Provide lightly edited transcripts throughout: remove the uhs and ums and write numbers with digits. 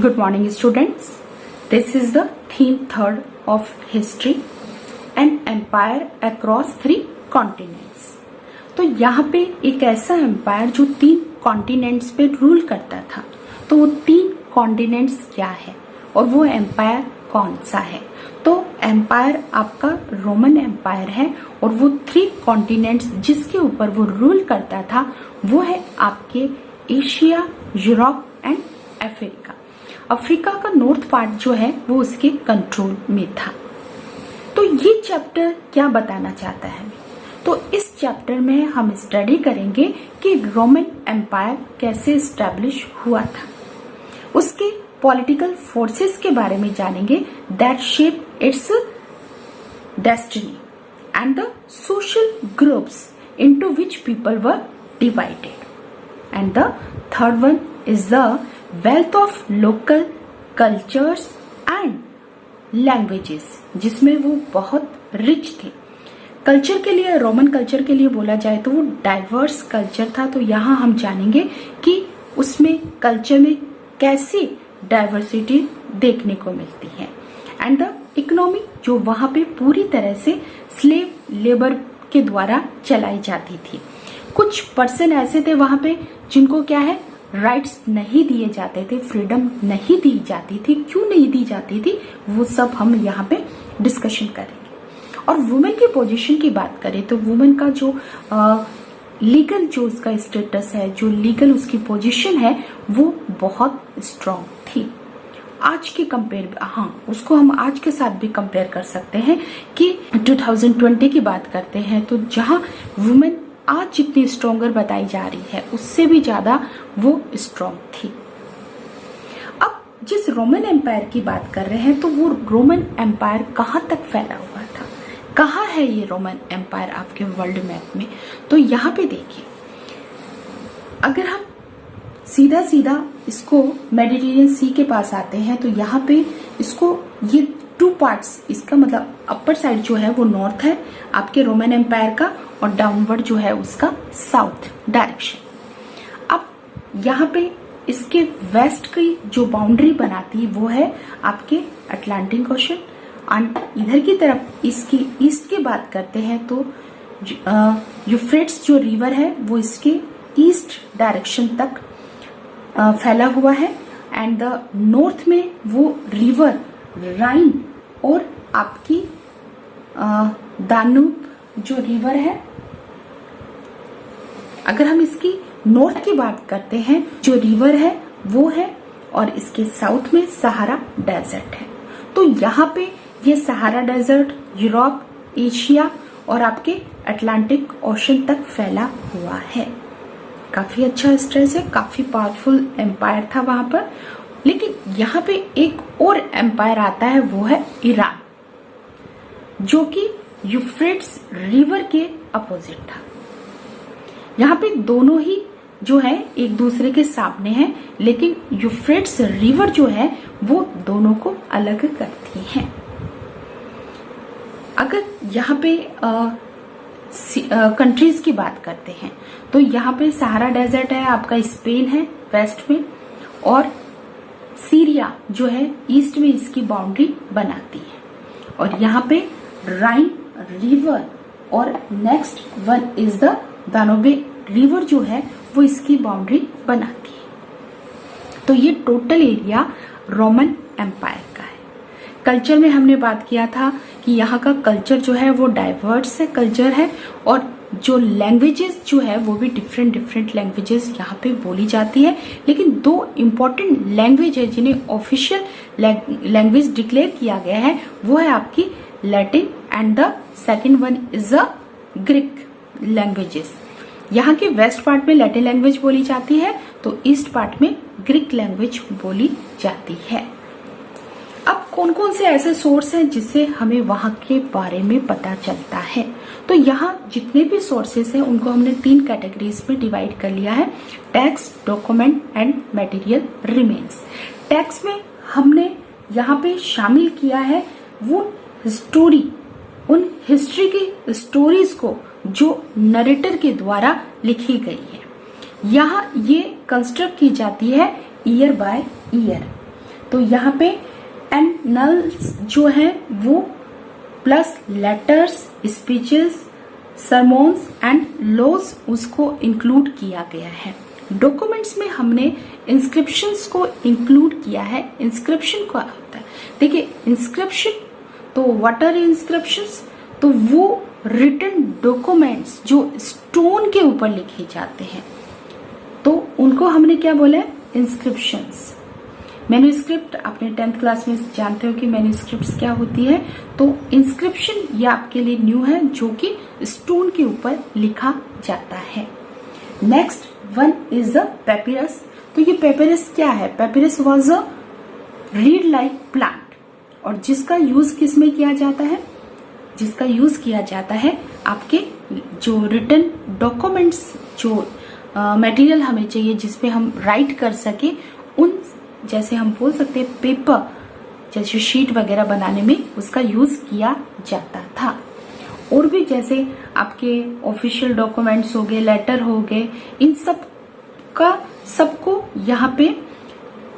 Good morning students. This is the theme third of history, an empire across 3 continents. तो यहाँ पे एक ऐसा एम्पायर जो 3 कॉन्टिनेंट्स पे रूल करता था, तो वो 3 कॉन्टिनेंट्स क्या है और वो एम्पायर कौन सा है? तो एम्पायर आपका रोमन एम्पायर है और वो 3 कॉन्टिनेंट्स जिसके ऊपर वो रूल करता था वो है आपके Asia, Europe and Africa. Africa का नॉर्थ पार्ट जो है वो उसके कंट्रोल में था। तो ये चैप्टर क्या बताना चाहता है? तो इस चैप्टर में हम स्टडी करेंगे कि रोमन एम्पायर कैसे एस्टैब्लिश हुआ था, उसके पॉलिटिकल फोर्सेस के बारे में जानेंगे that shape it's destiny and the social groups into which people were divided. And the third one is the wealth of local cultures and languages, जिसमें वो बहुत रिच थे। कल्चर के लिए, रोमन कल्चर के लिए बोला जाए तो वो डाइवर्स कल्चर था। तो यहाँ हम जानेंगे कि उसमें कल्चर में कैसी डाइवर्सिटी देखने को मिलती है। एंड द इकोनॉमी जो वहां पे पूरी तरह से स्लेव लेबर के द्वारा चलाई जाती थी। कुछ पर्सन ऐसे थे वहां पे जिनको क्या है, राइट्स नहीं दिए जाते थे, फ्रीडम नहीं दी जाती थी। क्यों नहीं दी जाती थी वो सब हम यहाँ पे डिस्कशन करेंगे। और वुमेन की पोजीशन की बात करें तो वुमेन का जो लीगल जो उसका स्टेटस है, जो लीगल उसकी पोजीशन है वो बहुत स्ट्रांग थी आज के कंपेयर। हाँ, उसको हम आज के साथ भी कंपेयर कर सकते हैं कि 2020 की बात करते हैं तो जहाँ वुमेन आज जितनी स्ट्रॉन्गर बताई जा रही है उससे भी ज्यादा वो स्ट्रॉन्ग थी। अब जिस रोमन एम्पायर की बात कर रहे हैं तो वो रोमन एम्पायर कहाँ तक फैला हुआ था, कहाँ है ये रोमन एम्पायर आपके वर्ल्ड मैप में? तो यहाँ पे देखिए, अगर हम सीधा सीधा इसको मेडिटेरियन सी के पास आते हैं तो यहाँ पे इसको ये 2 पार्ट्स, इसका मतलब अपर साइड जो है वो नॉर्थ है आपके रोमन एम्पायर का और डाउनवर्ड जो है उसका साउथ डायरेक्शन। अब यहाँ पे इसके वेस्ट की जो बाउंड्री बनाती है वो है आपके अटलांटिक ओशन। एंड इधर की तरफ इसकी ईस्ट की बात करते हैं तो यूफ्रेट्स जो रिवर है वो इसके ईस्ट डायरेक्शन तक फैला हुआ है। एंड द नॉर्थ में वो रिवर राइन और आपकी दानूब जो रिवर है, अगर हम इसकी नॉर्थ की बात करते हैं जो रिवर है वो है, और इसके साउथ में सहारा डेजर्ट है। तो यहाँ पे ये सहारा डेजर्ट यूरोप, एशिया और आपके अटलांटिक ओशन तक फैला हुआ है। काफी अच्छा स्ट्रेस है, काफी पावरफुल एम्पायर था वहां पर। लेकिन यहाँ पे एक और एम्पायर आता है वो है ईरान, जो कि यूफ्रेट्स रिवर के अपोजिट था। यहाँ पे दोनों ही जो है एक दूसरे के सामने हैं, लेकिन यूफ्रेट्स रिवर जो है वो दोनों को अलग करती है। अगर यहाँ पे कंट्रीज की बात करते हैं तो यहाँ पे सहारा डेजर्ट है आपका, स्पेन है वेस्ट में, और सीरिया जो है ईस्ट में इसकी बाउंड्री बनाती है। और यहाँ पे राइन रिवर और next one is the Danube river जो है वो इसकी बाउंड्री बनाती है। तो ये टोटल एरिया रोमन एम्पायर का है। कल्चर में हमने बात किया था कि यहाँ का कल्चर जो है वो डाइवर्स है कल्चर है, और जो लैंग्वेजेस जो है वो भी डिफरेंट लैंग्वेजेस यहाँ पे बोली जाती है। लेकिन 2 इम्पोर्टेंट लैंग्वेज है जिन्हें ऑफिशियल लैंग्वेज डिक्लेयर किया गया है, वो है आपकी Latin and the second one is the Greek languages. यहाँ के वेस्ट पार्ट में लैटिन लैंग्वेज बोली जाती है तो ईस्ट पार्ट में ग्रीक लैंग्वेज बोली जाती है। अब कौन कौन से ऐसे सोर्स हैं जिससे हमें वहां के बारे में पता चलता है? तो यहाँ जितने भी सोर्सेस हैं उनको हमने 3 कैटेगरीज में डिवाइड कर लिया है, text, document and material remains. Text में हमने यहाँ पे शामिल किया है वो स्टोरी, उन हिस्ट्री की स्टोरीज को जो नरेटर के द्वारा लिखी गई है। यहाँ ये कंस्ट्रक्ट की जाती है ईयर बाय ईयर। तो यहाँ पे एनल्स जो है वो plus letters, speeches, sermons and laws उसको इंक्लूड किया गया है। डॉक्यूमेंट्स में हमने इंस्क्रिप्शंस को इंक्लूड किया है। इंस्क्रिप्शन क्या होता है? देखिए, इंस्क्रिप्शन तो व्हाट आर इंस्क्रिप्शंस? तो वो रिटन डॉक्यूमेंट्स जो स्टोन के ऊपर लिखे जाते हैं, तो उनको हमने क्या बोला है? इंस्क्रिप्शंस। मैन्युस्क्रिप्ट आपने 10th क्लास में जानते हो कि मैन्युस्क्रिप्ट्स क्या होती है। तो इंस्क्रिप्शन ये आपके लिए न्यू है, जो कि स्टोन के ऊपर लिखा जाता है। Next one is the papyrus. तो ये पेपिरस क्या है? Papyrus was a read like plant, और जिसका यूज किस में किया जाता है? जिसका यूज किया जाता है आपके जो रिटन डॉक्यूमेंट्स, जो मटेरियल हमें चाहिए जिसपे हम राइट कर सके, उन जैसे हम बोल सकते हैं पेपर, जैसे शीट वगैरह बनाने में उसका यूज किया जाता था। और भी जैसे आपके ऑफिशियल डॉक्यूमेंट्स हो गए, लेटर हो गए, इन सब का सबको यहाँ पे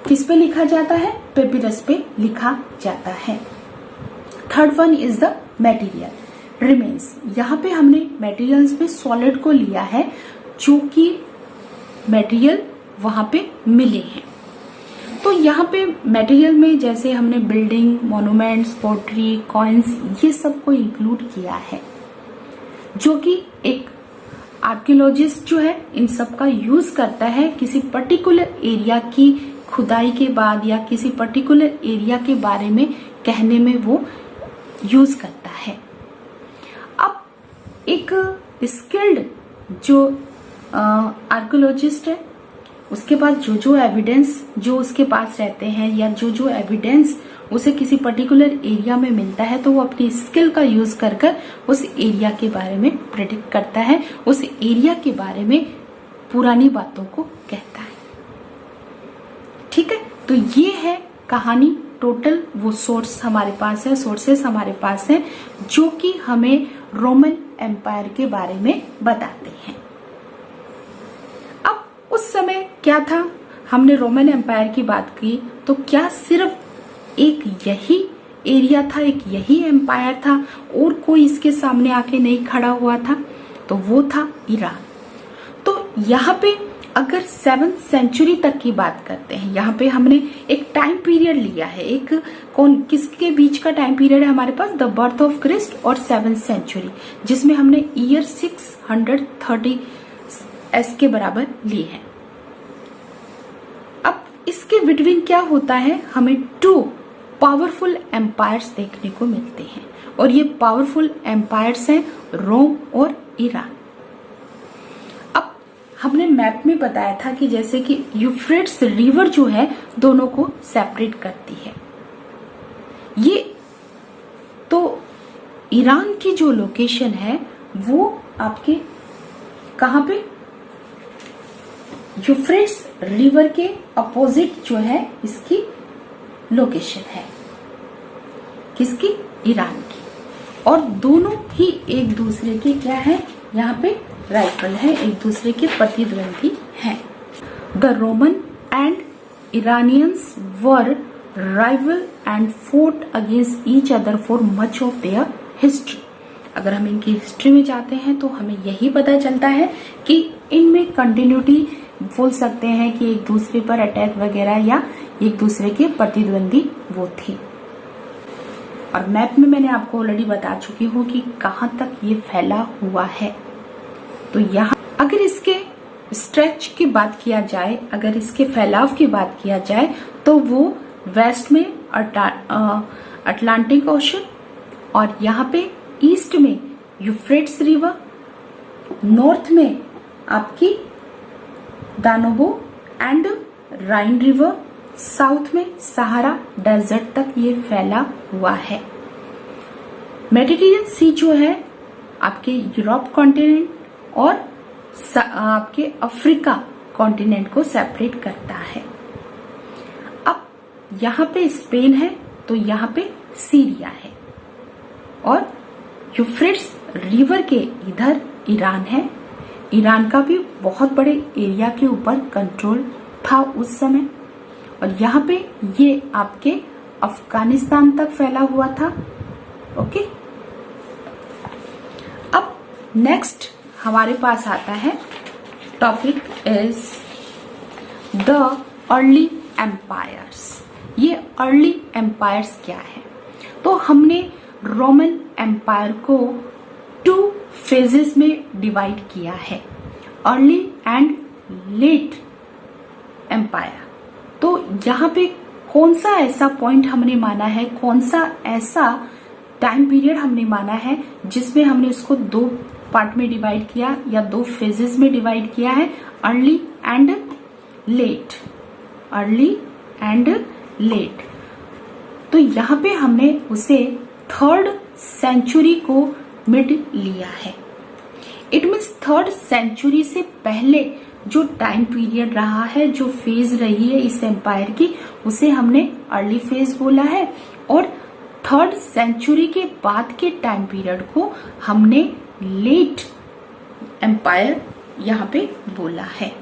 किस पे लिखा जाता है? पेपिरस पे लिखा जाता है। Third one is the material remains. यहाँ पे हमने मटेरियल्स में सॉलिड को लिया है, जो कि मटेरियल वहां पे मिले हैं। तो यहाँ पे मटेरियल में जैसे हमने बिल्डिंग, मॉन्यूमेंट्स, पोट्री, कॉइन्स, ये सब को इंक्लूड किया है, जो कि एक आर्कियोलॉजिस्ट जो है इन सब का यूज करता है किसी पर्टिकुलर एरिया की खुदाई के बाद या किसी पर्टिकुलर एरिया के बारे में कहने में वो यूज करता है। अब एक स्किल्ड जो आर्कियोलॉजिस्ट है, उसके पास जो जो एविडेंस जो उसके पास रहते हैं या जो जो एविडेंस उसे किसी पर्टिकुलर एरिया में मिलता है, तो वो अपनी स्किल का यूज कर कर उस एरिया के बारे में प्रेडिक्ट करता है, उस एरिया के बारे में पुरानी बातों को कहता है। ठीक है, तो ये है कहानी। टोटल वो सोर्स हमारे पास है, सोर्सेस हमारे पास हैं, जो कि हमें रोमन एम्पायर के बारे में बताते हैं। अब उस समय क्या था? हमने रोमन एम्पायर की बात की, तो क्या सिर्फ एक यही एरिया था, एक यही एम्पायर था और कोई इसके सामने आके नहीं खड़ा हुआ था? तो वो था ईरान। तो यहाँ पे अगर 7th सेंचुरी तक की बात करते हैं, यहाँ पे हमने एक टाइम पीरियड लिया है। एक किसके बीच का टाइम पीरियड है हमारे पास? द बर्थ ऑफ क्रिस्ट और 7th सेंचुरी, जिसमें हमने ईयर 630 एस के बराबर लिए हैं। अब इसके बिटवीन क्या होता है? हमें 2 पावरफुल एम्पायर्स देखने को मिलते हैं, और ये पावरफुल एम्पायर्स हैं रोम और ईरान। अब हमने मैप में बताया था कि जैसे कि यूफ्रेट्स रिवर जो है दोनों को सेपरेट करती है। ये तो ईरान की जो लोकेशन है वो आपके कहाँ पे? यूफ्रेट्स रिवर के अपोजिट जो है इसकी लोकेशन है। किसकी? ईरान की। और दोनों ही एक दूसरे के क्या है? यहाँ पे राइवल है, एक दूसरे के प्रतिद्वंदी हैं। The Roman and Iranians were rival and fort against each other for much of their history. अगर हम इनकी हिस्ट्री में जाते हैं तो हमें यही पता चलता है कि इनमें कंटिन्यूटी बोल सकते हैं कि एक दूसरे पर अटैक वगैरह या एक दूसरे के प्रतिद्वंदी वो थे। और मैप में मैंने आपको ऑलरेडी बता चुकी हूँ कि कहाँ तक ये फैला हुआ है। तो यहाँ अगर इसके स्ट्रेच की बात किया जाए, अगर इसके फैलाव की बात किया जाए, तो वो वेस्ट में अटलांटिक ओशन, और यहाँ पे ईस्ट में यूफ्रेट्स रिवर, नॉर्थ में आपकी दानोबो एंड राइन रिवर, साउथ में सहारा डेजर्ट तक ये फैला हुआ है। मेडिटेरियन सी जो है आपके यूरोप कॉन्टिनेंट और आपके अफ्रीका कॉन्टिनेंट को सेपरेट करता है। अब यहाँ पे स्पेन है, तो यहाँ पे सीरिया है, और यूफ्रेट्स रिवर के इधर ईरान है। ईरान का भी बहुत बड़े एरिया के ऊपर कंट्रोल था उस समय, और यहाँ पे ये आपके अफगानिस्तान तक फैला हुआ था। ओके, अब नेक्स्ट हमारे पास आता है topic is the early empires. ये अर्ली एम्पायर्स क्या है? तो हमने रोमन एम्पायर को 2 फेजेस में डिवाइड किया है, अर्ली एंड लेट एम्पायर। तो यहाँ पे कौन सा ऐसा पॉइंट हमने माना है, कौन सा ऐसा टाइम पीरियड हमने माना है जिसमें हमने इसको 2 पार्ट में डिवाइड किया या 2 फेजेस में डिवाइड किया है, early and let, early and let. तो यहाँ पे हमने उसे 3rd सेंचुरी को मिड लिया है। इट मीन्स 3rd सेंचुरी से पहले जो टाइम पीरियड रहा है, जो फेज रही है इस एम्पायर की, उसे हमने अर्ली फेज बोला है, और 3rd सेंचुरी के बाद के टाइम पीरियड को हमने लेट एम्पायर यहाँ पे बोला है।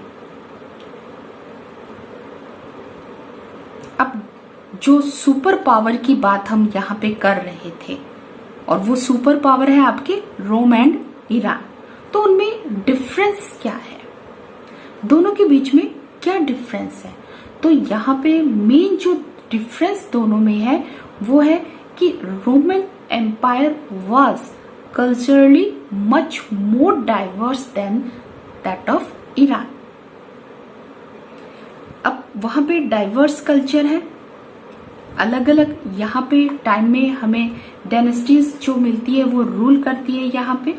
अब जो सुपर पावर की बात हम यहाँ पे कर रहे थे, और वो सुपर पावर है आपके रोम एंड ईरान, तो उनमें डिफरेंस क्या है, दोनों के बीच में क्या डिफरेंस है? तो यहाँ पे मेन जो डिफरेंस दोनों में है वो है कि Roman empire was culturally much more diverse than that of Iran. अब वहां पे डाइवर्स कल्चर है, अलग अलग यहाँ पे टाइम में हमें डायनेस्टीज जो मिलती है वो रूल करती है यहाँ पे।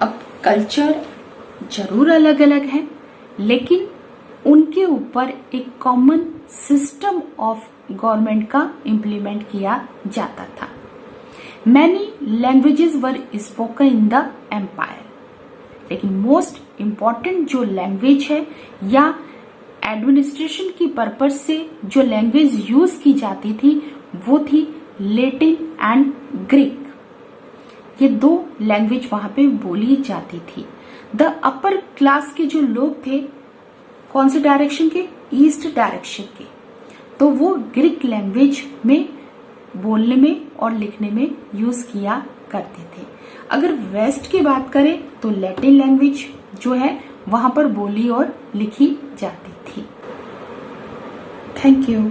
अब कल्चर जरूर अलग अलग है, लेकिन उनके ऊपर एक कॉमन सिस्टम ऑफ गवर्नमेंट का इम्प्लीमेंट किया जाता था। Many languages were spoken in the empire, लेकिन मोस्ट इम्पॉर्टेंट जो लैंग्वेज है या एडमिनिस्ट्रेशन की पर्पज से जो लैंग्वेज यूज की जाती थी वो थी लैटिन एंड ग्रीक। ये 2 लैंग्वेज वहां पे बोली जाती थी। द अपर क्लास के जो लोग थे, कौन से डायरेक्शन के? ईस्ट डायरेक्शन के, तो वो ग्रीक लैंग्वेज में बोलने में और लिखने में यूज किया करते थे। अगर वेस्ट की बात करें तो लैटिन लैंग्वेज जो है वहां पर बोली और लिखी जाती थी। Thank you.